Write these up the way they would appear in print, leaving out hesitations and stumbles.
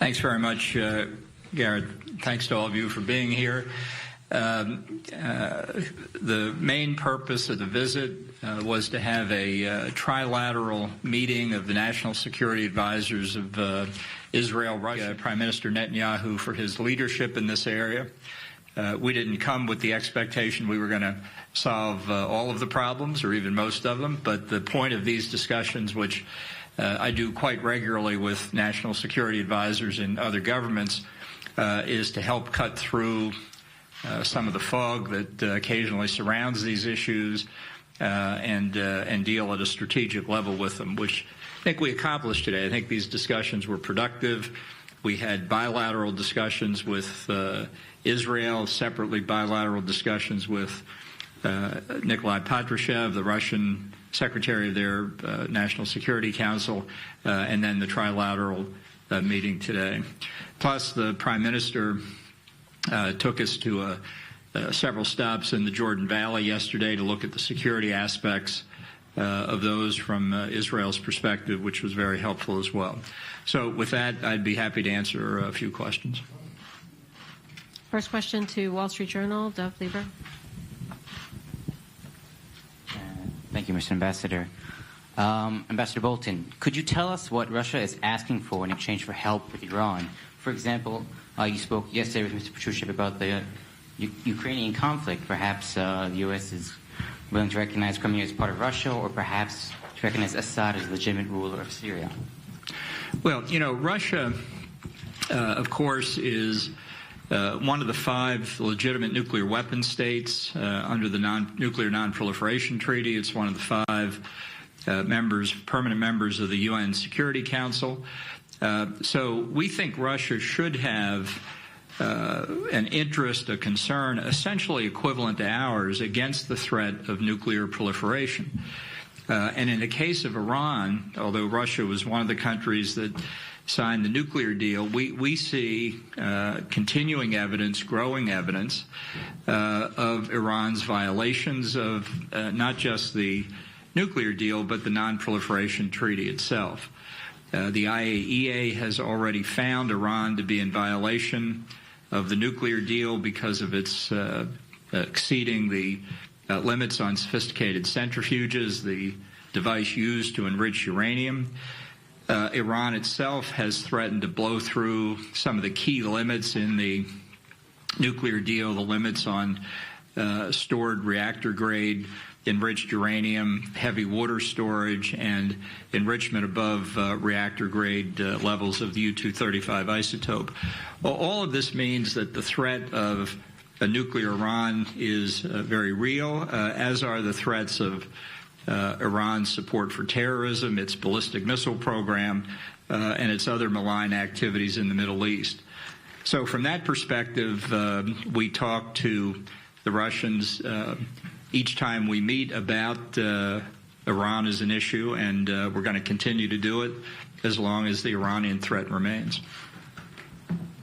Thanks very much, Garrett. Thanks to all of you for being here. The main purpose of the visit was to have a trilateral meeting of the national security advisors of Israel, Russia, Prime Minister Netanyahu for his leadership in this area. We didn't come with the expectation we were going to solve all of the problems or even most of them, but the point of these discussions, which I do quite regularly with national security advisors in other governments, is to help cut through some of the fog that occasionally surrounds these issues and deal at a strategic level with them, which I think we accomplished today. I think these discussions were productive. We had bilateral discussions with Israel, separately bilateral discussions with Nikolai Patrushev, the Russian Secretary of their National Security Council, and then the trilateral meeting today. Plus, the Prime Minister took us to several stops in the Jordan Valley yesterday to look at the security aspects of those from Israel's perspective, which was very helpful as well. So with that, I'd be happy to answer a few questions. First question to Wall Street Journal, Dov Lieber. Thank you, Mr. Ambassador. Ambassador Bolton, could you tell us what Russia is asking for in exchange for help with Iran? For example, you spoke yesterday with Mr. Patrushev about the Ukrainian conflict. Perhaps the U.S. is willing to recognize Crimea as part of Russia, or perhaps to recognize Assad as the legitimate ruler of Syria. Well, you know, Russia, of course, is one of the 5 legitimate nuclear weapon states under the Nuclear Non-Proliferation Treaty. It's one of the 5 permanent members of the UN Security Council. So we think Russia should have an interest, a concern, essentially equivalent to ours against the threat of nuclear proliferation. And in the case of Iran, although Russia was one of the countries that signed the nuclear deal, we see continuing evidence, growing evidence of Iran's violations of not just the nuclear deal, but the non-proliferation treaty itself. The IAEA has already found Iran to be in violation of the nuclear deal because of its exceeding the limits on sophisticated centrifuges, the device used to enrich uranium. Iran itself has threatened to blow through some of the key limits in the nuclear deal, the limits on stored reactor-grade enriched uranium, heavy water storage, and enrichment above reactor-grade levels of the U-235 isotope. Well, all of this means that the threat of a nuclear Iran is very real, as are the threats of Iran's support for terrorism, its ballistic missile program, and its other malign activities in the Middle East. So from that perspective, we talk to the Russians each time we meet about Iran as an issue, and we're going to continue to do it as long as the Iranian threat remains.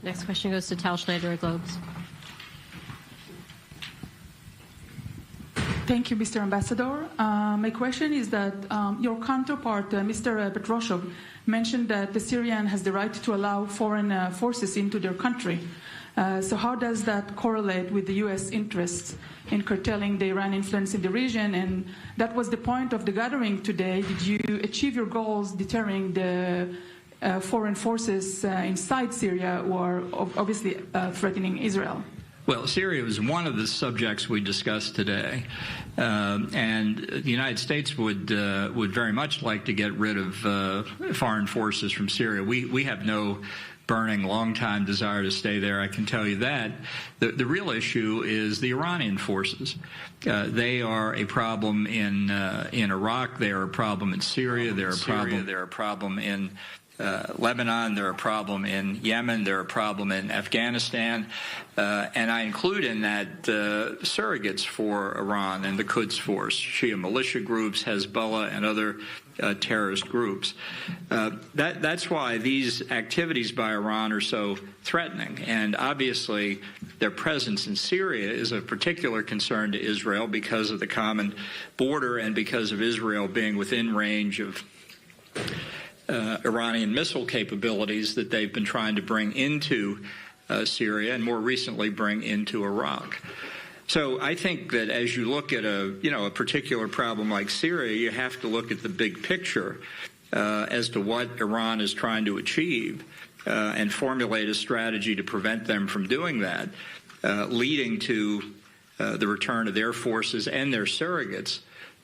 Next question goes to Tal Schneider at Globes. Thank you, Mr. Ambassador. My question is that your counterpart, Mr. Patrushev, mentioned that the Syrian has the right to allow foreign forces into their country. So how does that correlate with the U.S. interests in curtailing the Iran influence in the region? And that was the point of the gathering today. Did you achieve your goals deterring the foreign forces inside Syria who are obviously threatening Israel? Well, Syria was one of the subjects we discussed today, and the United States would very much like to get rid of foreign forces from Syria. We have no burning, long-time desire to stay there, I can tell you that. The real issue is the Iranian forces. They are a problem in Iraq. They are a problem in Syria. They're a problem in Lebanon, they're a problem in Yemen, they're a problem in Afghanistan, and I include in that surrogates for Iran and the Quds Force, Shia militia groups, Hezbollah, and other terrorist groups. That's why these activities by Iran are so threatening, and obviously their presence in Syria is of particular concern to Israel because of the common border and because of Israel being within range of Iranian missile capabilities that they've been trying to bring into Syria and more recently bring into Iraq. So I think that as you look at a particular problem like Syria, you have to look at the big picture as to what Iran is trying to achieve and formulate a strategy to prevent them from doing that, leading to the return of their forces and their surrogates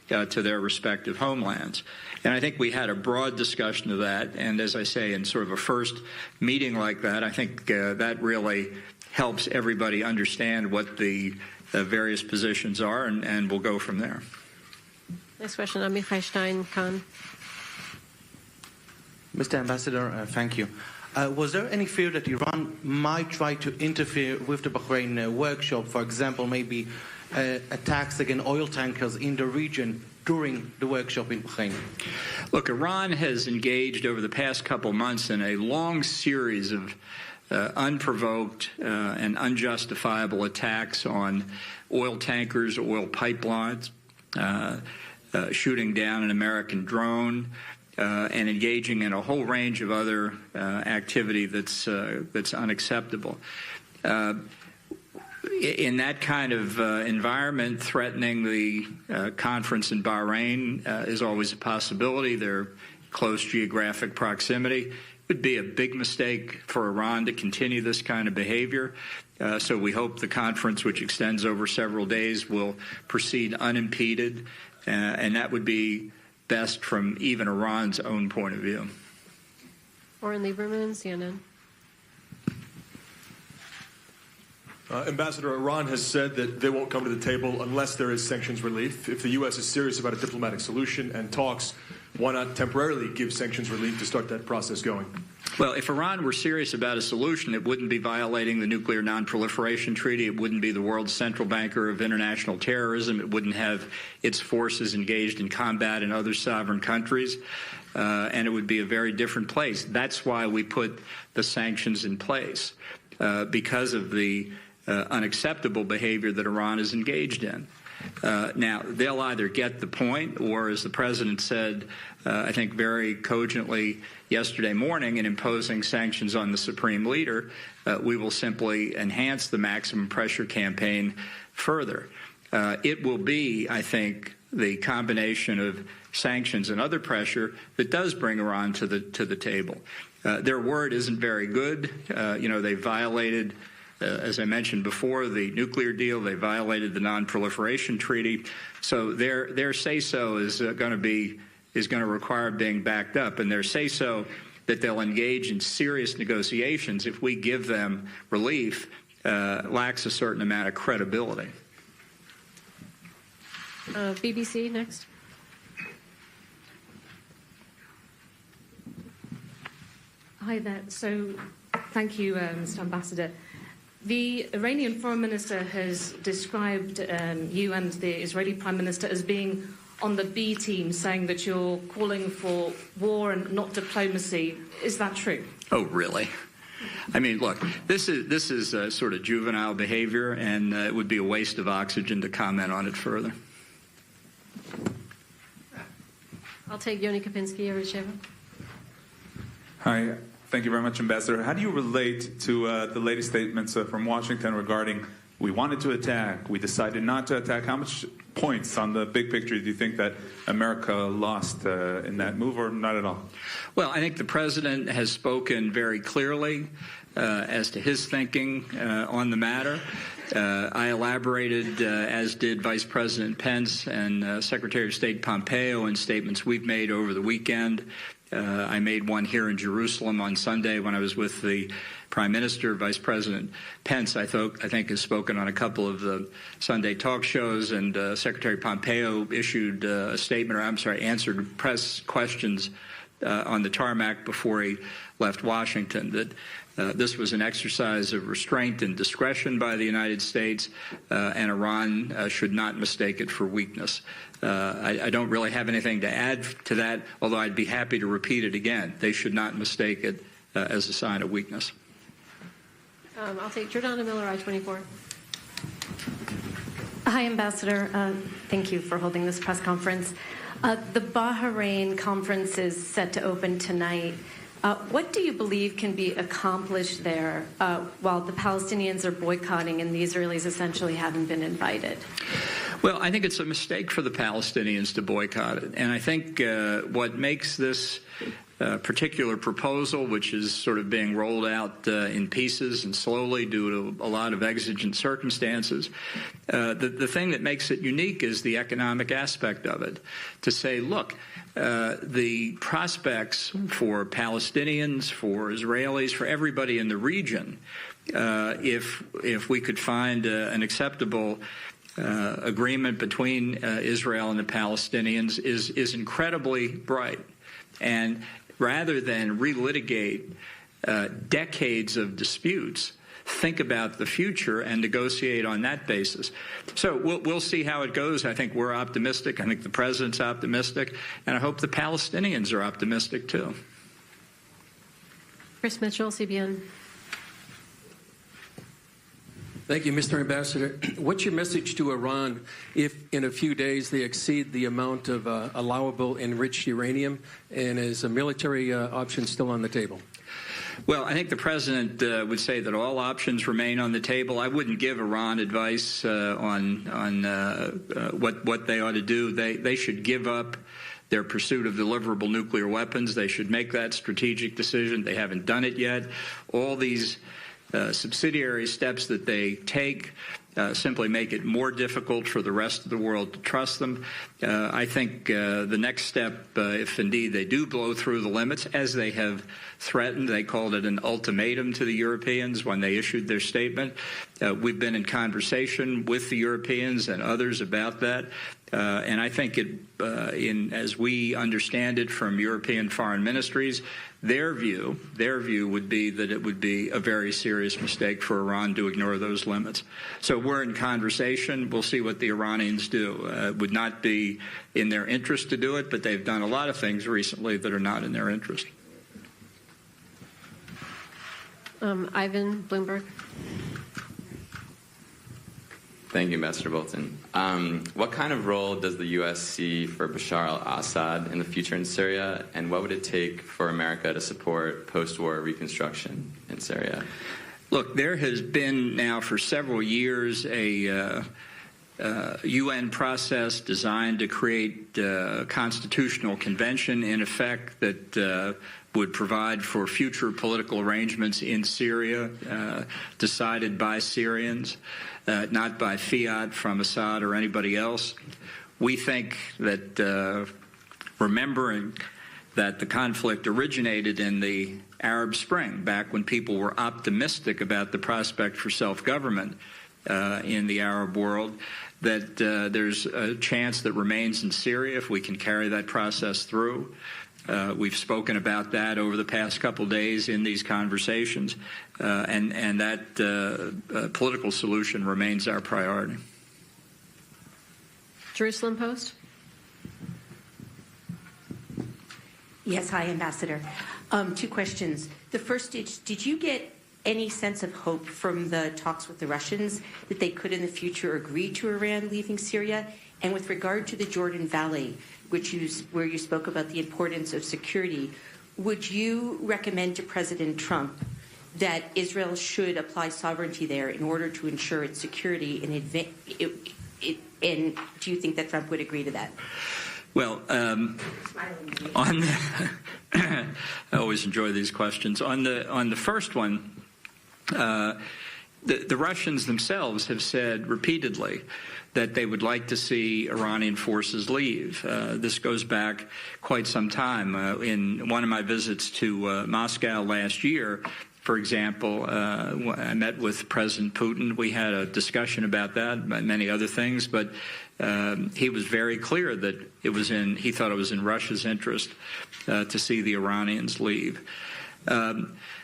to their respective homelands. And I think we had a broad discussion of that. And as I say, in sort of a first meeting like that, I think that really helps everybody understand what the various positions are, and we'll go from there. Next question, Amichai Stein, Khan. Mr. Ambassador, thank you. Was there any fear that Iran might try to interfere with the Bahrain workshop, for example, maybe attacks against oil tankers in the region during the workshop in Bahrain? Look, Iran has engaged over the past couple months in a long series of unprovoked and unjustifiable attacks on oil tankers, oil pipelines, shooting down an American drone, and engaging in a whole range of other activity that's unacceptable. In that kind of environment, threatening the conference in Bahrain is always a possibility. They're close geographic proximity. It would be a big mistake for Iran to continue this kind of behavior. So we hope the conference, which extends over several days, will proceed unimpeded, and that would be best from even Iran's own point of view. Oren Lieberman, CNN. Ambassador, Iran has said that they won't come to the table unless there is sanctions relief. If the U.S. is serious about a diplomatic solution and talks, why not temporarily give sanctions relief to start that process going? Well, if Iran were serious about a solution, it wouldn't be violating the Nuclear Non-Proliferation Treaty. It wouldn't be the world's central banker of international terrorism. It wouldn't have its forces engaged in combat in other sovereign countries. And it would be a very different place. That's why we put the sanctions in place, because of the unacceptable behavior that Iran is engaged in. Now, they'll either get the point or, as the president said, I think very cogently yesterday morning in imposing sanctions on the supreme leader, we will simply enhance the maximum pressure campaign further. It will be, I think, the combination of sanctions and other pressure that does bring Iran to the table. Their word isn't very good. They violated, as I mentioned before, the nuclear deal. They violated the non-proliferation treaty. So their say-so is going to require being backed up, and their say-so that they'll engage in serious negotiations if we give them relief lacks a certain amount of credibility. BBC next. Hi there. So, thank you, Mr. Ambassador. The Iranian Foreign Minister has described you and the Israeli Prime Minister as being on the B team, saying that you're calling for war and not diplomacy. Is that true? Oh, really? I mean, look, this is sort of juvenile behavior, and it would be a waste of oxygen to comment on it further. I'll take Yoni Kapinski, Eresheva. Hi. Thank you very much, Ambassador. How do you relate to the latest statements from Washington regarding we wanted to attack, we decided not to attack? How much points on the big picture do you think that America lost in that move, or not at all? Well, I think the president has spoken very clearly as to his thinking on the matter. I elaborated, as did Vice President Pence and Secretary of State Pompeo, in statements we've made over the weekend. I made one here in Jerusalem on Sunday when I was with the Prime Minister. Vice President Pence, I think, has spoken on a couple of the Sunday talk shows, and Secretary Pompeo issued a statement, answered press questions on the tarmac before he left Washington, that this was an exercise of restraint and discretion by the United States, and Iran should not mistake it for weakness. I don't really have anything to add to that, although I'd be happy to repeat it again. They should not mistake it as a sign of weakness. I'll take Jordana Miller, I-24. Hi, Ambassador. Thank you for holding this press conference. The Bahrain conference is set to open tonight. What do you believe can be accomplished there while the Palestinians are boycotting and the Israelis essentially haven't been invited? Well, I think it's a mistake for the Palestinians to boycott it. And I think what makes this particular proposal, which is sort of being rolled out in pieces and slowly due to a lot of exigent circumstances, the thing that makes it unique is the economic aspect of it. To say, look, the prospects for Palestinians, for Israelis, for everybody in the region, if we could find an acceptable agreement between Israel and the Palestinians is incredibly bright. And rather than relitigate decades of disputes, think about the future and negotiate on that basis. So we'll see how it goes. I think we're optimistic. I think the president's optimistic. And I hope the Palestinians are optimistic, too. Chris Mitchell, CBN. Thank you, Mr. Ambassador. What's your message to Iran if in a few days they exceed the amount of allowable enriched uranium, and is a military option still on the table? Well, I think the president would say that all options remain on the table. I wouldn't give Iran advice on what they ought to do. They should give up their pursuit of deliverable nuclear weapons. They should make that strategic decision. They haven't done it yet. All these subsidiary steps that they take simply make it more difficult for the rest of the world to trust them. I think the next step, if indeed they do blow through the limits, as they have threatened, they called it an ultimatum to the Europeans when they issued their statement. We've been in conversation with the Europeans and others about that. And I think as we understand it from European foreign ministries, their view would be that it would be a very serious mistake for Iran to ignore those limits. So we're in conversation. We'll see what the Iranians do. It would not be in their interest to do it, but they've done a lot of things recently that are not in their interest. Ivan, Bloomberg. Thank you, Ambassador Bolton. What kind of role does the U.S. see for Bashar al-Assad in the future in Syria, and what would it take for America to support post-war reconstruction in Syria? Look, there has been now for several years a UN process designed to create a constitutional convention, in effect, that would provide for future political arrangements in Syria, decided by Syrians, not by fiat from Assad or anybody else. We think that remembering that the conflict originated in the Arab Spring, back when people were optimistic about the prospect for self-government in the Arab world, that there's a chance that remains in Syria if we can carry that process through. We've spoken about that over the past couple of days in these conversations, and that political solution remains our priority. Jerusalem Post. Yes, hi, Ambassador. Two questions. The first, did you get any sense of hope from the talks with the Russians that they could in the future agree to Iran leaving Syria? And with regard to the Jordan Valley, where you spoke about the importance of security, would you recommend to President Trump that Israel should apply sovereignty there in order to ensure its security and do you think that Trump would agree to that? Well, I always enjoy these questions. On the first one, the Russians themselves have said repeatedly that they would like to see Iranian forces leave. This goes back quite some time. In one of my visits to Moscow last year, for example, I met with President Putin. We had a discussion about that, many other things, but he was very clear that he thought it was in Russia's interest to see the Iranians leave.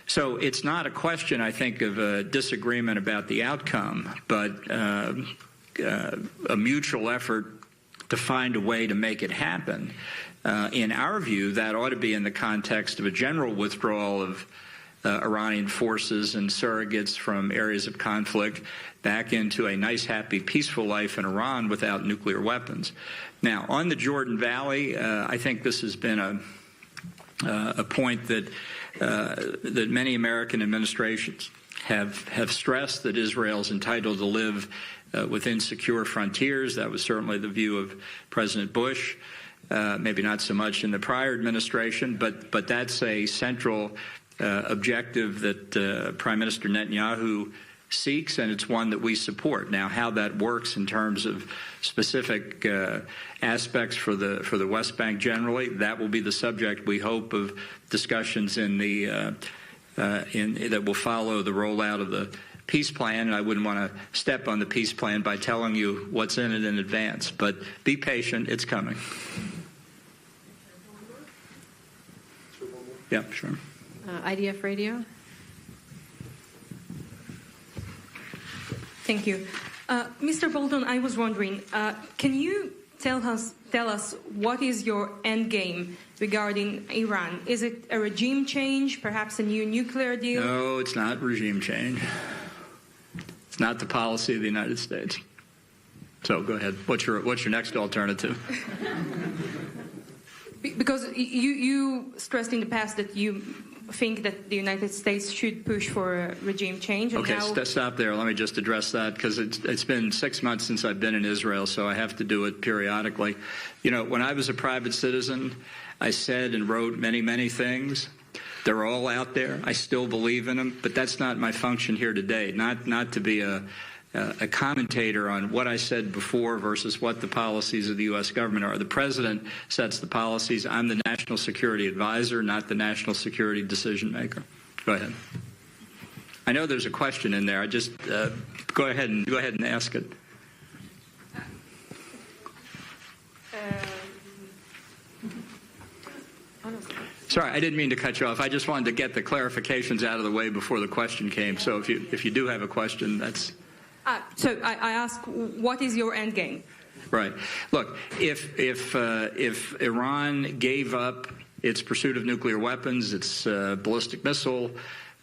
So it's not a question, I think, of a disagreement about the outcome, but a mutual effort to find a way to make it happen. In our view, that ought to be in the context of a general withdrawal of Iranian forces and surrogates from areas of conflict back into a nice, happy, peaceful life in Iran without nuclear weapons. Now, on the Jordan Valley, I think this has been a point that many American administrations have stressed, that Israel is entitled to live within secure frontiers. That was certainly the view of President Bush. Maybe not so much in the prior administration, but that's a central objective that Prime Minister Netanyahu seeks, and it's one that we support. Now, how that works in terms of specific aspects for the West Bank generally, that will be the subject, we hope, of discussions that will follow the rollout of the peace plan. And I wouldn't want to step on the peace plan by telling you what's in it in advance, but be patient, it's coming. Yeah, sure. IDF Radio. Thank you. Mr. Bolton, I was wondering, can you tell us what is your end game regarding Iran? Is it a regime change, perhaps a new nuclear deal? No, it's not regime change. It's not the policy of the United States. So go ahead. What's your next alternative? Because you stressed in the past that you think that the United States should push for a regime change. And okay, stop there. Let me just address that, because it's been 6 months since I've been in Israel, so I have to do it periodically. You know, when I was a private citizen, I said and wrote many, many things. They're all out there. I still believe in them, but that's not my function here today. Not to be a commentator on what I said before versus what the policies of the U.S. government are. The president sets the policies. I'm the national security advisor, not the national security decision maker. Go ahead. I know there's a question in there. I just go ahead and ask it. Sorry, I didn't mean to cut you off. I just wanted to get the clarifications out of the way before the question came. So if you do have a question, that's. So I ask, what is your end game? Right. Look, if Iran gave up its pursuit of nuclear weapons, its ballistic missile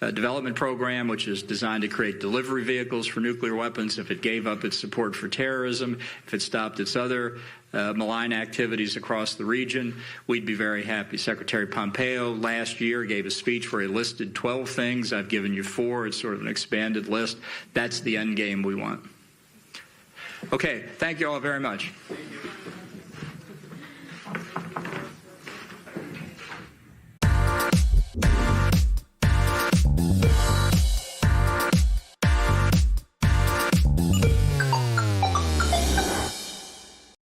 development program, which is designed to create delivery vehicles for nuclear weapons, if it gave up its support for terrorism, if it stopped its other malign activities across the region, we'd be very happy. Secretary Pompeo last year gave a speech where he listed 12 things. I've given you 4. It's sort of an expanded list. That's the end game we want. Okay, thank you all very much.